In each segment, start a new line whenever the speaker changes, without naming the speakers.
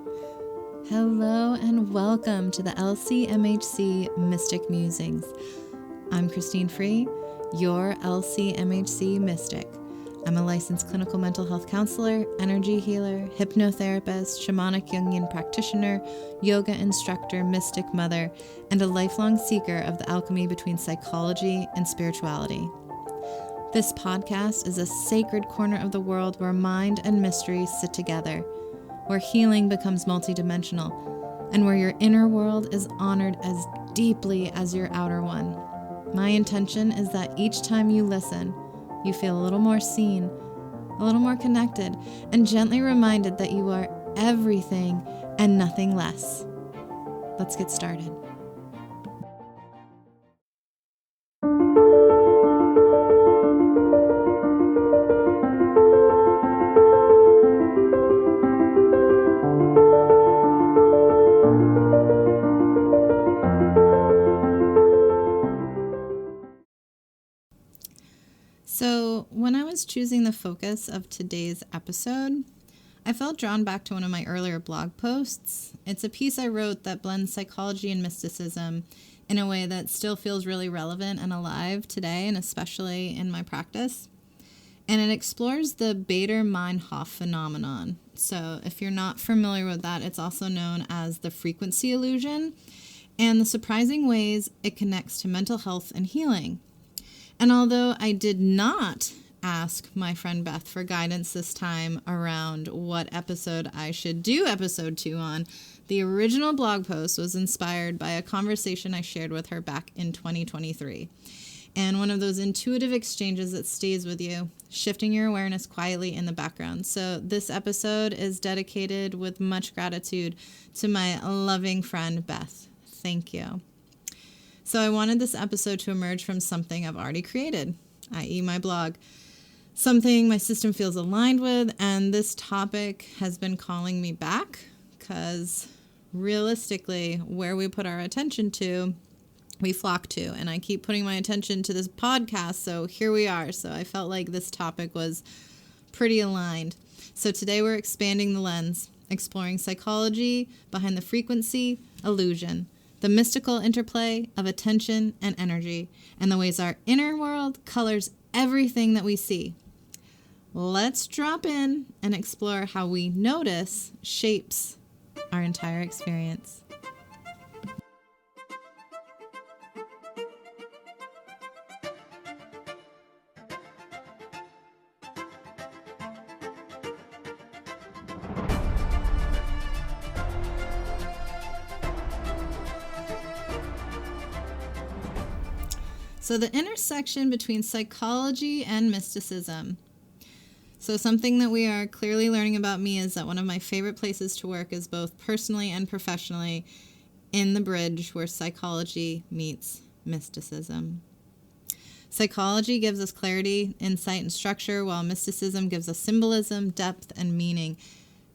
Hello and welcome to the LCMHC Mystic Musings. I'm Christine Free, your LCMHC Mystic. I'm a licensed clinical mental health counselor, energy healer, hypnotherapist, shamanic Jungian practitioner, yoga instructor, mystic mother, and a lifelong seeker of the alchemy between psychology and spirituality. This podcast is a sacred corner of the world where mind and mystery sit together, where healing becomes multidimensional, and where your inner world is honored as deeply as your outer one. My intention is that each time you listen, you feel a little more seen, a little more connected, and gently reminded that you are everything and nothing less. Let's get started. So when I was choosing the focus of today's episode, I felt drawn back to one of my earlier blog posts. It's a piece I wrote that blends psychology and mysticism in a way that still feels really relevant and alive today, and especially in my practice. And it explores the Baader-Meinhof Phenomenon. So if you're not familiar with that, it's also known as the frequency illusion, and the surprising ways it connects to mental health and healing. And although I did not ask my friend Beth for guidance this time around what episode I should do episode 2 on, the original blog post was inspired by a conversation I shared with her back in 2023. And one of those intuitive exchanges that stays with you, shifting your awareness quietly in the background. So this episode is dedicated with much gratitude to my loving friend Beth. Thank you. So I wanted this episode to emerge from something I've already created, i.e. my blog, something my system feels aligned with, and this topic has been calling me back because realistically, where we put our attention to, we flock to, and I keep putting my attention to this podcast, so here we are. So I felt like this topic was pretty aligned. So today we're expanding the lens, exploring psychology behind the frequency illusion, the mystical interplay of attention and energy, and the ways our inner world colors everything that we see. Let's drop in and explore how we notice shapes our entire experience. So the intersection between psychology and mysticism. So something that we are clearly learning about me is that one of my favorite places to work is both personally and professionally in the bridge where psychology meets mysticism. Psychology gives us clarity, insight, and structure, while mysticism gives us symbolism, depth, and meaning.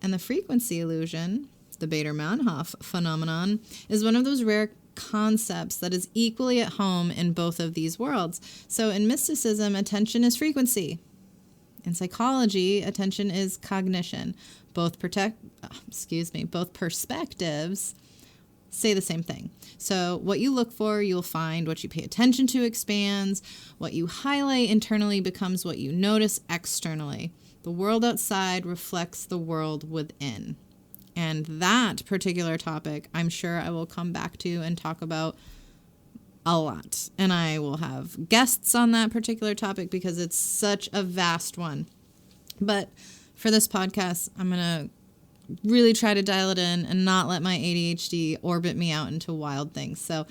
And the frequency illusion, the Baader-Meinhof Phenomenon, is one of those rare concepts that is equally at home in both of these worlds. So in mysticism, attention is frequency. In psychology, attention is cognition. Both perspectives say the same thing. So what you look for, you'll find. What you pay attention to expands. What you highlight internally becomes what you notice externally. The world outside reflects the world within. And that particular topic, I'm sure I will come back to and talk about a lot. And I will have guests on that particular topic because it's such a vast one. But for this podcast, I'm going to really try to dial it in and not let my ADHD orbit me out into wild things. So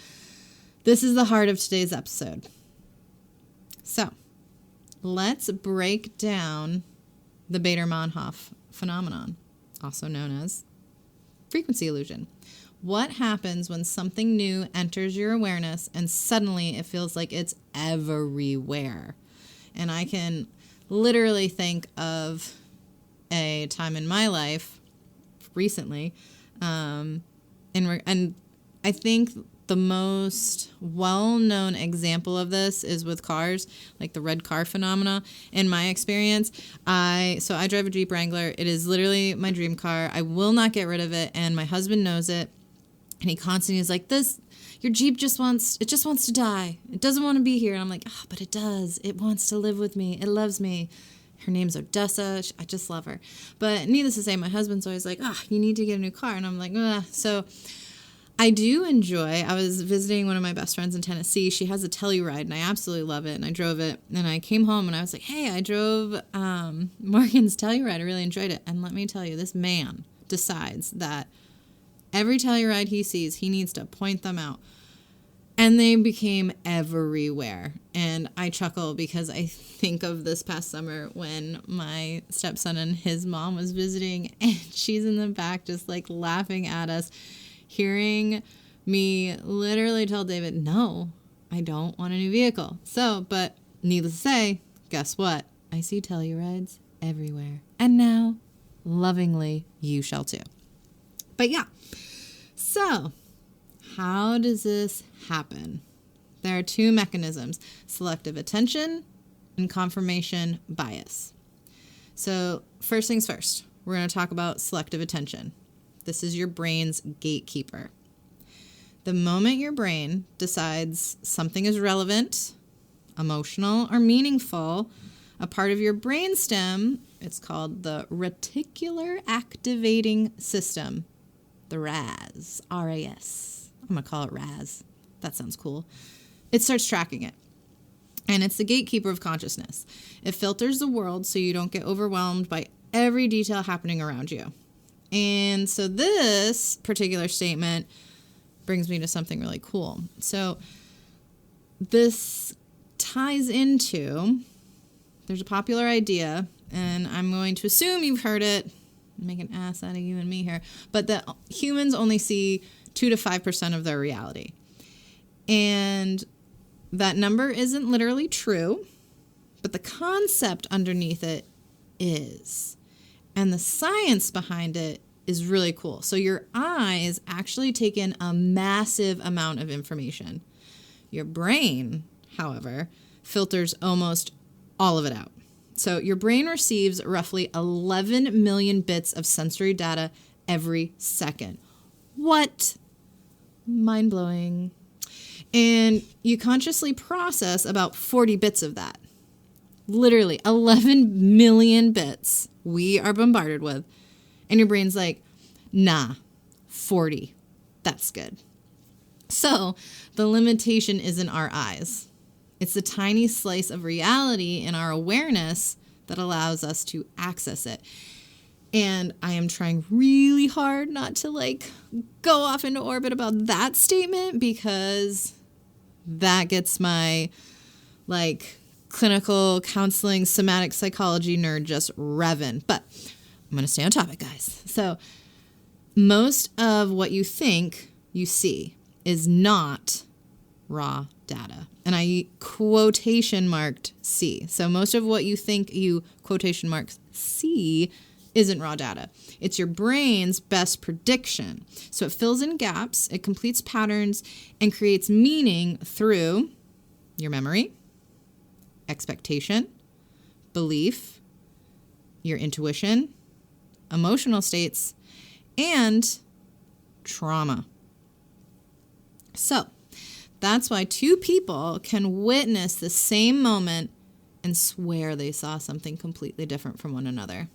this is the heart of today's episode. So let's break down the Baader-Meinhof Phenomenon, also known as frequency illusion. What happens when something new enters your awareness and suddenly it feels like it's everywhere? And I can literally think of a time in my life recently, and I think the most well-known example of this is with cars, like the red car phenomena. In my experience, I drive a Jeep Wrangler. It is literally my dream car. I will not get rid of it, and my husband knows it. And he constantly is like, your Jeep just wants to die. It doesn't want to be here. And I'm like, but it does. It wants to live with me. It loves me. Her name's Odessa. I just love her. But needless to say, my husband's always like, you need to get a new car. And I'm like, So I do enjoy, I was visiting one of my best friends in Tennessee. She has a Telluride, and I absolutely love it. And I drove it. And I came home, and I was like, hey, I drove Morgan's Telluride. I really enjoyed it. And let me tell you, this man decides that every Telluride he sees, he needs to point them out. And they became everywhere. And I chuckle because I think of this past summer when my stepson and his mom was visiting, and she's in the back just like laughing at us, hearing me literally tell David, no, I don't want a new vehicle. But needless to say, guess what? I see Tellurides everywhere. And now, lovingly, you shall too. But yeah, so how does this happen? There are two mechanisms: selective attention and confirmation bias. So first things first, we're going to talk about selective attention. This is your brain's gatekeeper. The moment your brain decides something is relevant, emotional, or meaningful, a part of your brainstem, it's called the reticular activating system, the RAS, R-A-S. I'm going to call it RAS. That sounds cool. It starts tracking it. And it's the gatekeeper of consciousness. It filters the world so you don't get overwhelmed by every detail happening around you. And so this particular statement brings me to something really cool. So this ties into, there's a popular idea, and I'm going to assume you've heard it, make an ass out of you and me here, but that humans only see 2 to 5% of their reality. And that number isn't literally true, but the concept underneath it is. And the science behind it is really cool. So your eyes actually take in a massive amount of information. Your brain, however, filters almost all of it out. So your brain receives roughly 11 million bits of sensory data every second. What? Mind-blowing. And you consciously process about 40 bits of that. Literally 11 million bits we are bombarded with. And your brain's like, nah, 40. That's good. So the limitation isn't our eyes. It's the tiny slice of reality in our awareness that allows us to access it. And I am trying really hard not to go off into orbit about that statement, because that gets my clinical counseling, somatic psychology nerd just revving. But I'm going to stay on topic, guys. So most of what you think you see is not raw data. And I quotation marked see. So most of what you think you quotation marks see isn't raw data. It's your brain's best prediction. So it fills in gaps, it completes patterns, and creates meaning through your memory, expectation, belief, your intuition, emotional states, and trauma. So that's why two people can witness the same moment and swear they saw something completely different from one another.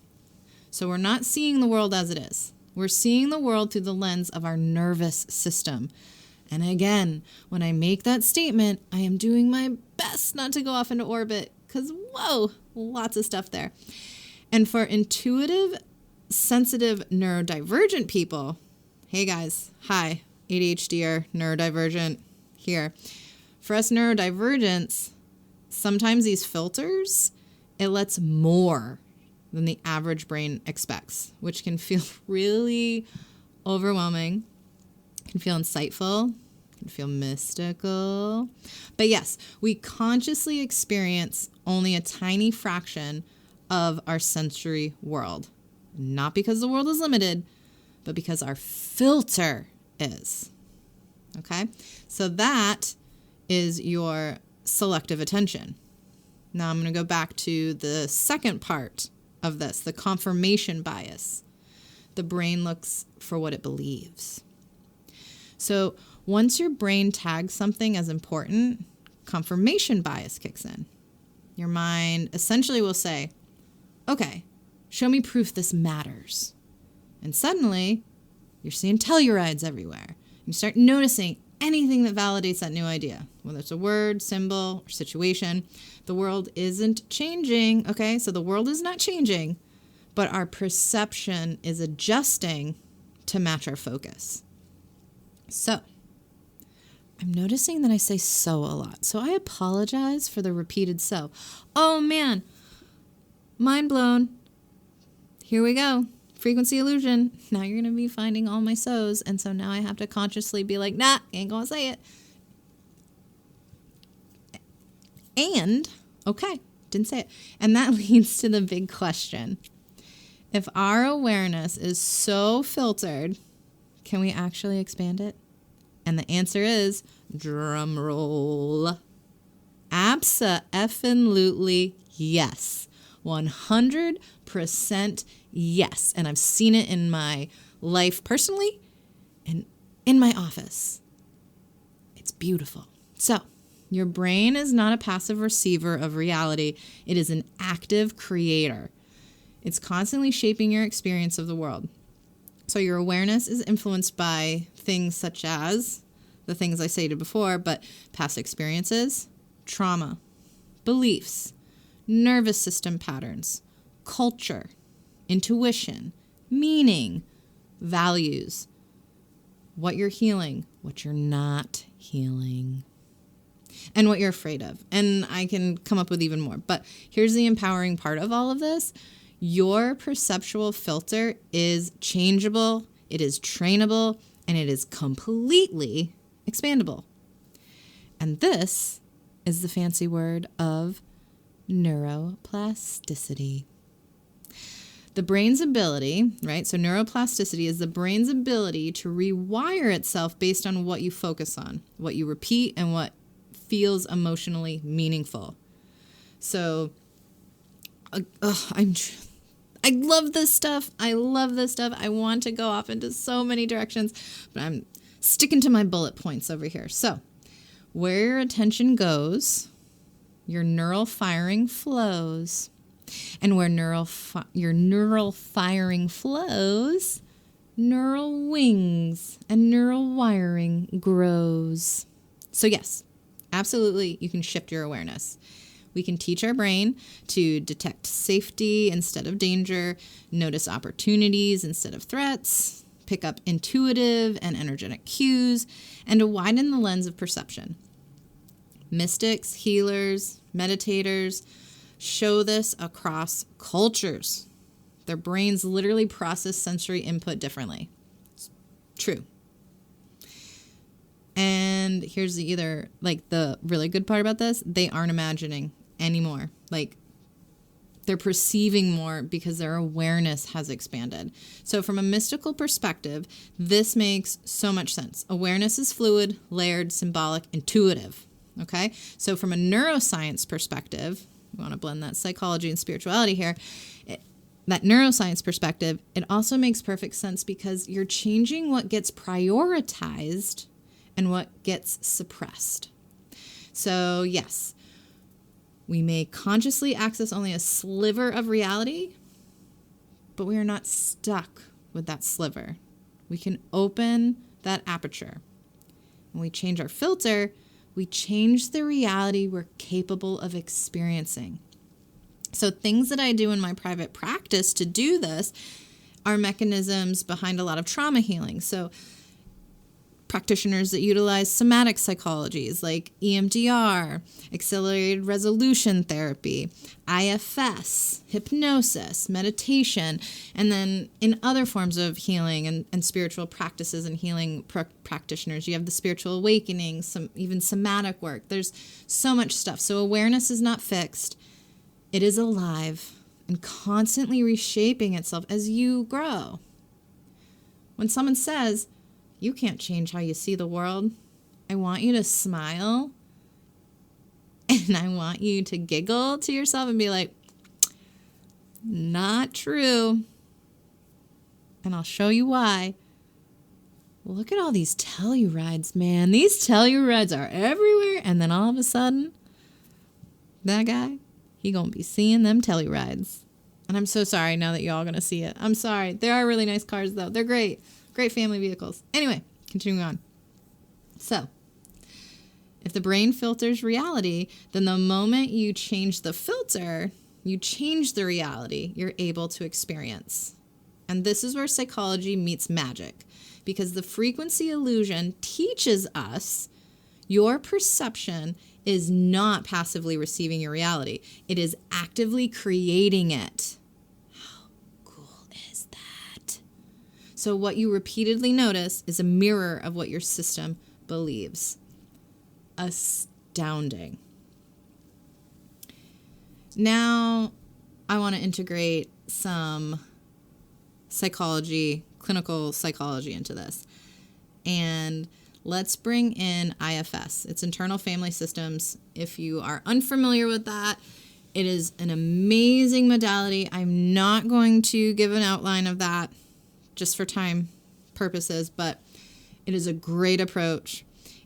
So we're not seeing the world as it is. We're seeing the world through the lens of our nervous system. And again, when I make that statement, I am doing my best not to go off into orbit, because, whoa, lots of stuff there. And for intuitive, sensitive, neurodivergent people, hey guys, hi, ADHDer, neurodivergent here. For us neurodivergents, sometimes these filters, it lets more than the average brain expects, which can feel really overwhelming, can feel insightful, can feel mystical. But yes, we consciously experience only a tiny fraction of our sensory world. Not because the world is limited, but because our filter is. Okay? So that is your selective attention. Now I'm going to go back to the second part of this, the confirmation bias. The brain looks for what it believes. So once your brain tags something as important, confirmation bias kicks in. Your mind essentially will say, okay, show me proof this matters. And suddenly, you're seeing tellurides everywhere. You start noticing anything that validates that new idea, whether it's a word, symbol, or situation. The world isn't changing, okay? So the world is not changing, but our perception is adjusting to match our focus. So, I'm noticing that I say so a lot. So I apologize for the repeated so. Oh man, mind blown. Here we go. Frequency illusion. Now you're going to be finding all my so's. And so now I have to consciously be like, nah, ain't going to say it. And, okay, didn't say it. And that leads to the big question. If our awareness is so filtered, can we actually expand it? And the answer is, drum roll, abso-effing-lutely yes. 100% yes. And I've seen it in my life personally and in my office. It's beautiful. So, your brain is not a passive receiver of reality. It is an active creator. It's constantly shaping your experience of the world. So your awareness is influenced by things such as the things I stated before, but past experiences, trauma, beliefs, nervous system patterns, culture, intuition, meaning, values, what you're healing, what you're not healing, and what you're afraid of. And I can come up with even more. But here's the empowering part of all of this. Your perceptual filter is changeable, it is trainable, and it is completely expandable. And this is the fancy word of neuroplasticity. The brain's ability, right? So neuroplasticity is the brain's ability to rewire itself based on what you focus on, what you repeat, and what feels emotionally meaningful. So, I love this stuff. I want to go off into so many directions, but I'm sticking to my bullet points over here. So, where your attention goes, your neural firing flows. And where your neural firing flows, neural wings and neural wiring grows. So yes, absolutely, you can shift your awareness. We can teach our brain to detect safety instead of danger, notice opportunities instead of threats, pick up intuitive and energetic cues, and to widen the lens of perception. Mystics, healers, meditators show this across cultures. Their brains literally process sensory input differently. It's true. And here's the really good part about this, they aren't imagining anymore. They're perceiving more because their awareness has expanded. So from a mystical perspective, this makes so much sense. Awareness is fluid, layered, symbolic, intuitive. Okay? So from a neuroscience perspective, we want to blend that psychology and spirituality here. That neuroscience perspective, it also makes perfect sense because you're changing what gets prioritized and what gets suppressed. So yes, we may consciously access only a sliver of reality, but we are not stuck with that sliver. We can open that aperture. When we change our filter, we change the reality we're capable of experiencing. So things that I do in my private practice to do this are mechanisms behind a lot of trauma healing. So practitioners that utilize somatic psychologies like EMDR, accelerated resolution therapy, IFS, hypnosis, meditation, and then in other forms of healing and spiritual practices and healing practitioners, you have the spiritual awakening, even somatic work. There's so much stuff. So awareness is not fixed. It is alive and constantly reshaping itself as you grow. When someone says, You can't change how you see the world. I want you to smile, and I want you to giggle to yourself and be like, not true. And I'll show you why. Look at all these Tellurides, man. These Tellurides are everywhere. And then all of a sudden, that guy, he gonna be seeing them Tellurides. And I'm so sorry now that y'all gonna see it. I'm sorry. They are really nice cars, though. They're great. Great family vehicles. Anyway, continuing on. So, if the brain filters reality, then the moment you change the filter, you change the reality you're able to experience. And this is where psychology meets magic, because the frequency illusion teaches us your perception is not passively receiving your reality. It is actively creating it. How cool is that? So what you repeatedly notice is a mirror of what your system believes. Astounding. Now, I want to integrate some psychology, clinical psychology into this. And let's bring in IFS. It's internal family systems. If you are unfamiliar with that, it is an amazing modality. I'm not going to give an outline of that just for time purposes, but it is a great approach.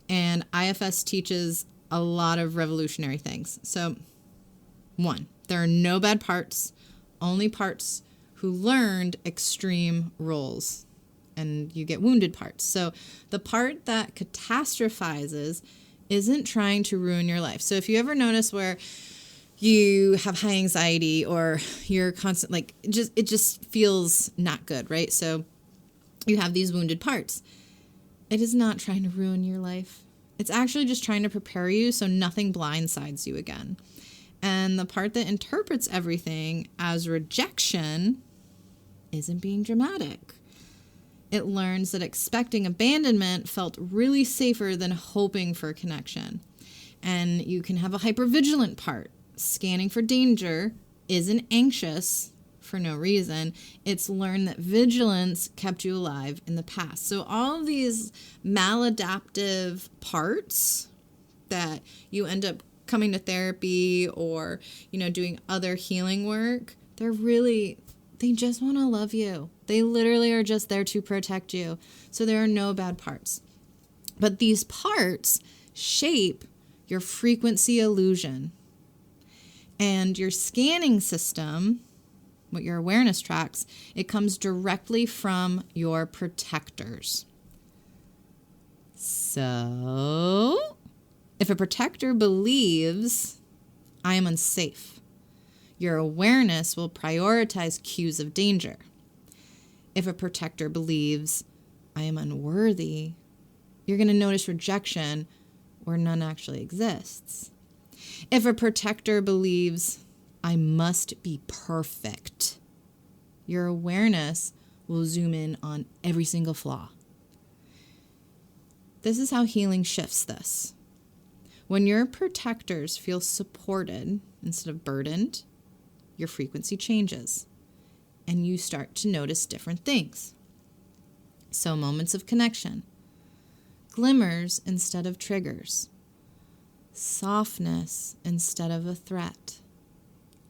And IFS teaches a lot of revolutionary things. So, 1, there are no bad parts, only parts who learned extreme roles, and you get wounded parts. So the part that catastrophizes isn't trying to ruin your life. So if you ever notice where you have high anxiety or you're constant, like it just feels not good, right? So you have these wounded parts. It is not trying to ruin your life. It's actually just trying to prepare you so nothing blindsides you again. And the part that interprets everything as rejection isn't being dramatic. It learns that expecting abandonment felt really safer than hoping for connection. And you can have a hypervigilant part. Scanning for danger isn't anxious for no reason. It's learned that vigilance kept you alive in the past. So all of these maladaptive parts that you end up coming to therapy or, doing other healing work, they just want to love you. They literally are just there to protect you. So there are no bad parts. But these parts shape your frequency illusion. And your scanning system, what your awareness tracks, it comes directly from your protectors. So, if a protector believes, I am unsafe, your awareness will prioritize cues of danger. If a protector believes, I am unworthy, you're going to notice rejection where none actually exists. If a protector believes, I must be perfect, your awareness will zoom in on every single flaw. This is how healing shifts this. When your protectors feel supported instead of burdened, your frequency changes and you start to notice different things. So moments of connection, glimmers instead of triggers, softness instead of a threat,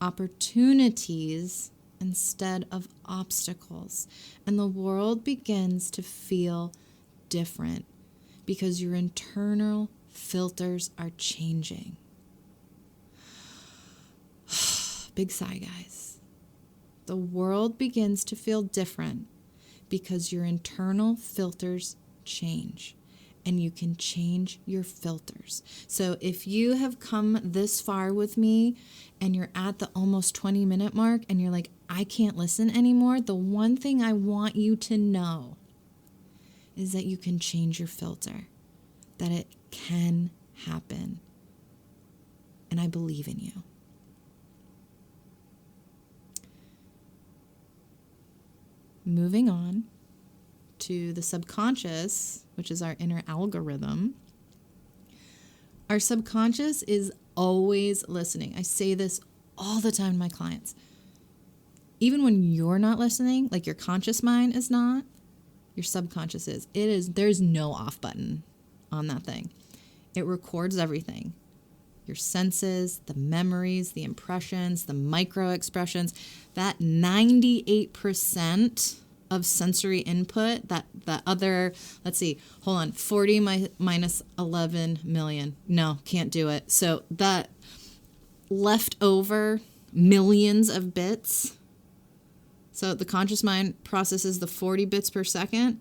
opportunities instead of obstacles, and the world begins to feel different because your internal filters are changing. Big sigh, guys. The world begins to feel different because your internal filters change. And you can change your filters. So if you have come this far with me and you're at the almost 20-minute mark and you're like, I can't listen anymore, the one thing I want you to know is that you can change your filter, that it can happen. And I believe in you. Moving on to the subconscious, which is our inner algorithm. Our subconscious is always listening. I say this all the time to my clients. Even when you're not listening, like your conscious mind is not, your subconscious is. There's no off button on that thing. It records everything. Your senses, the memories, the impressions, the micro expressions, that 98% of sensory input, that other, let's see, hold on, 40 minus 11 million. No, can't do it. So that leftover millions of bits. So the conscious mind processes the 40 bits per second,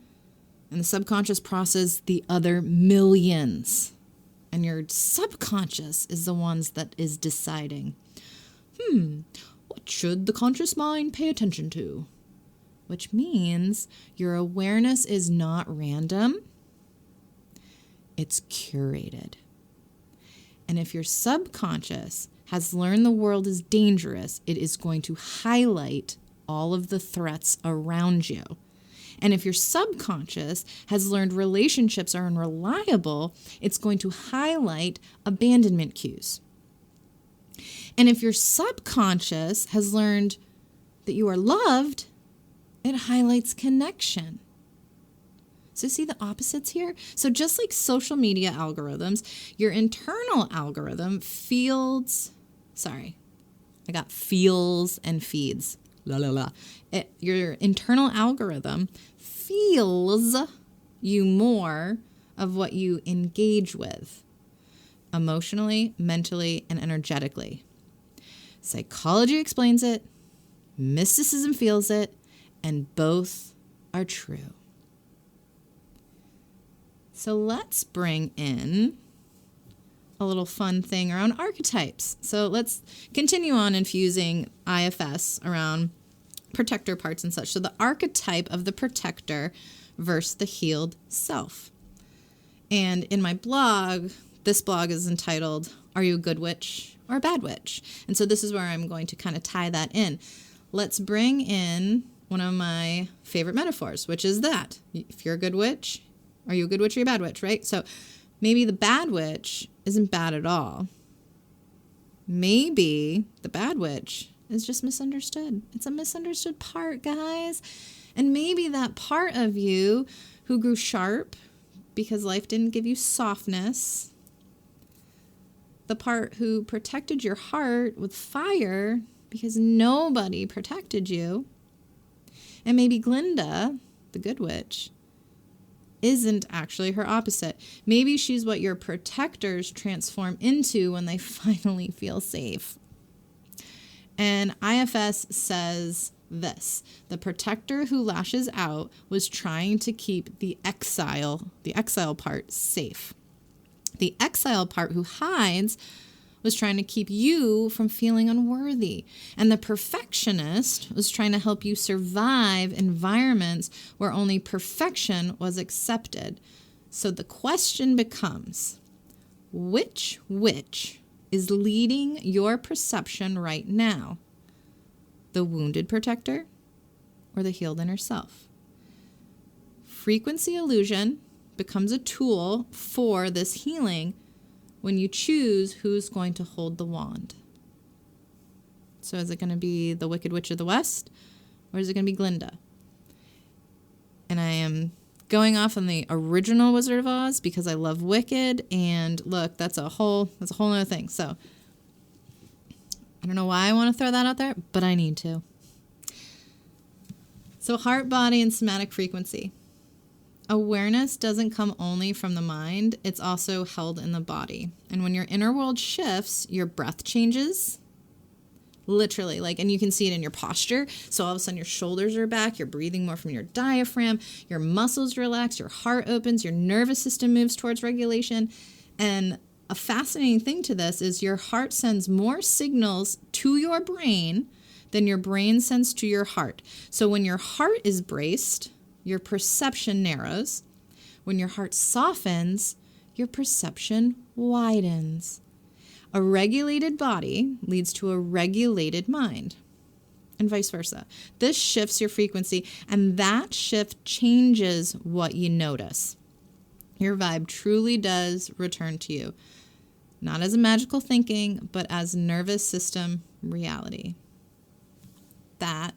and the subconscious processes the other millions. And your subconscious is the ones that is deciding, what should the conscious mind pay attention to? Which means your awareness is not random. It's curated. And if your subconscious has learned the world is dangerous, it is going to highlight all of the threats around you. And if your subconscious has learned relationships are unreliable, it's going to highlight abandonment cues. And if your subconscious has learned that you are loved, it highlights connection. So see the opposites here? So just like social media algorithms, your internal algorithm feels and feeds. Your internal algorithm feels you more of what you engage with emotionally, mentally, and energetically. Psychology explains it, mysticism feels it, and both are true. So let's bring in a little fun thing around archetypes. So let's continue on infusing IFS around protector parts and such. So the archetype of the protector versus the healed self. And in my blog, this blog is entitled, Are You a Good Witch or a Bad Witch? And so this is where I'm going to kind of tie that in. Let's bring in one of my favorite metaphors, which is that if you're a good witch, are you a good witch or a bad witch, right? So maybe the bad witch isn't bad at all. Maybe the bad witch is just misunderstood. It's a misunderstood part, guys. And maybe that part of you who grew sharp because life didn't give you softness, the part who protected your heart with fire because nobody protected you, and maybe Glinda, the good witch, isn't actually her opposite. Maybe she's what your protectors transform into when they finally feel safe. And IFS says this: the protector who lashes out was trying to keep the exile part safe. The exile part who hides was trying to keep you from feeling unworthy. And the perfectionist was trying to help you survive environments where only perfection was accepted. So the question becomes, which witch is leading your perception right now? The wounded protector or the healed inner self? Frequency illusion becomes a tool for this healing when you choose who's going to hold the wand. So is it going to be the Wicked Witch of the West, or is it going to be Glinda? And I am going off on the original Wizard of Oz because I love Wicked, and look, that's a whole other thing. So I don't know why I want to throw that out there, but I need to. So heart, body, and somatic frequency. Awareness doesn't come only from the mind, it's also held in the body. And when your inner world shifts, your breath changes. Literally, and you can see it in your posture. So all of a sudden your shoulders are back, you're breathing more from your diaphragm, your muscles relax, your heart opens, your nervous system moves towards regulation. And a fascinating thing to this is your heart sends more signals to your brain than your brain sends to your heart. So when your heart is braced, your perception narrows. When your heart softens, your perception widens. A regulated body leads to a regulated mind, and vice versa. This shifts your frequency, and that shift changes what you notice. Your vibe truly does return to you, not as a magical thinking, but as nervous system reality. That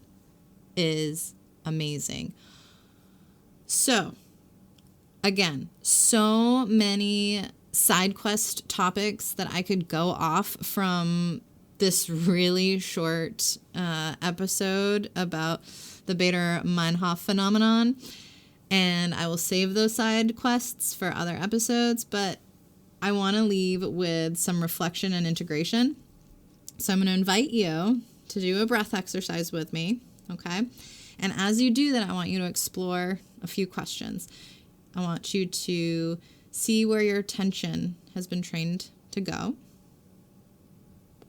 is amazing. So, again, so many side quest topics that I could go off from this really short episode about the Baader Meinhof Phenomenon. And I will save those side quests for other episodes, but I want to leave with some reflection and integration. So I'm going to invite you to do a breath exercise with me, okay? And as you do that, I want you to explore a few questions. I want you to see where your attention has been trained to go.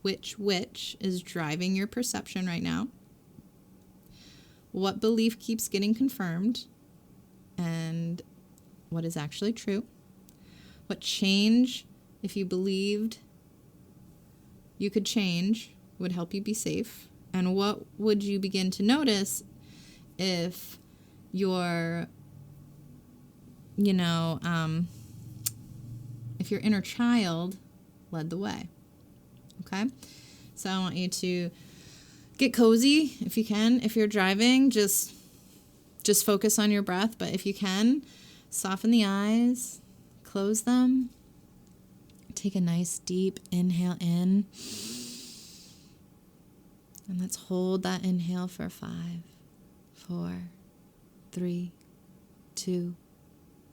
Which is driving your perception right now? What belief keeps getting confirmed? And what is actually true? What change, if you believed you could change, would help you be safe? And what would you begin to notice if your, if your inner child led the way? Okay? So I want you to get cozy if you can. If you're driving, just focus on your breath. But if you can, soften the eyes, close them. Take a nice deep inhale in. And let's hold that inhale for 5, 4, 3, 2,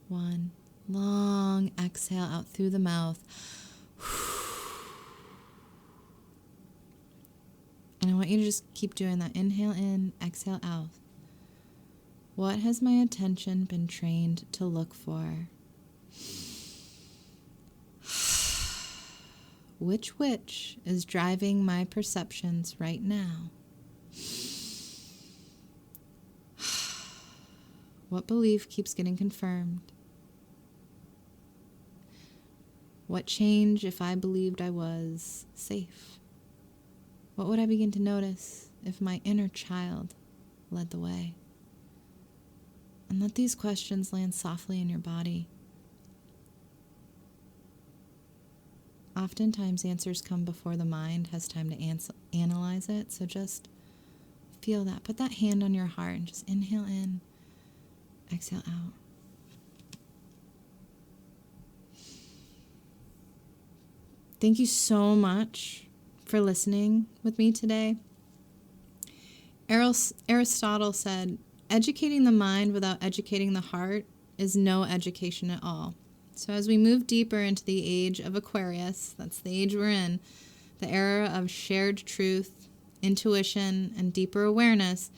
1. Long exhale out through the mouth. And I want you to just keep doing that. Inhale in, exhale out. What has my attention been trained to look for? Which is driving my perceptions right now? What belief keeps getting confirmed? What change if I believed I was safe? What would I begin to notice if my inner child led the way? And let these questions land softly in your body. Oftentimes, answers come before the mind has time to analyze it. So just feel that. Put that hand on your heart and just inhale in, exhale out. Thank you so much for listening with me today. Aristotle said, educating the mind without educating the heart is no education at all. So as we move deeper into the age of Aquarius, that's the age we're in, the era of shared truth, intuition, and deeper awareness,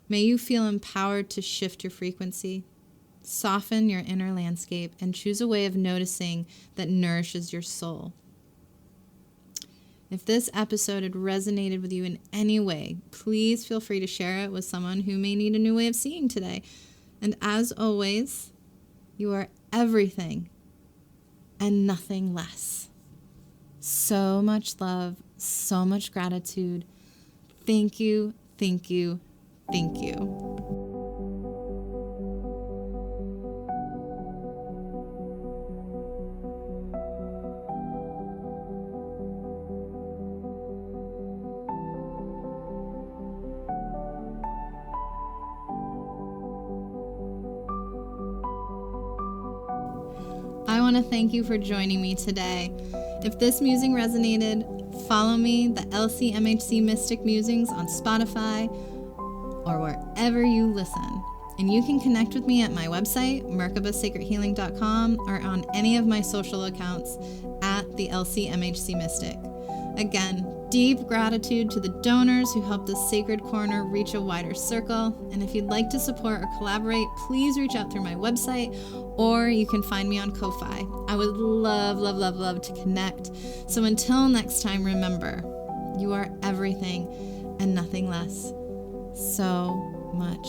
may you feel empowered to shift your frequency, soften your inner landscape, and choose a way of noticing that nourishes your soul. If this episode had resonated with you in any way, please feel free to share it with someone who may need a new way of seeing today. And as always, you are everything and nothing less. So much love, so much gratitude. Thank you, thank you, thank you. I want to thank you for joining me today. If this musing resonated, follow me, the LCMHC Mystic Musings on Spotify or wherever you listen. And you can connect with me at my website, merkabasacredhealing.com, or on any of my social accounts at the LCMHC Mystic. Again, deep gratitude to the donors who helped this sacred corner reach a wider circle. And if you'd like to support or collaborate, please reach out through my website, or you can find me on Ko-Fi. I would love, love, love, love to connect. So until next time, remember, you are everything and nothing less. So much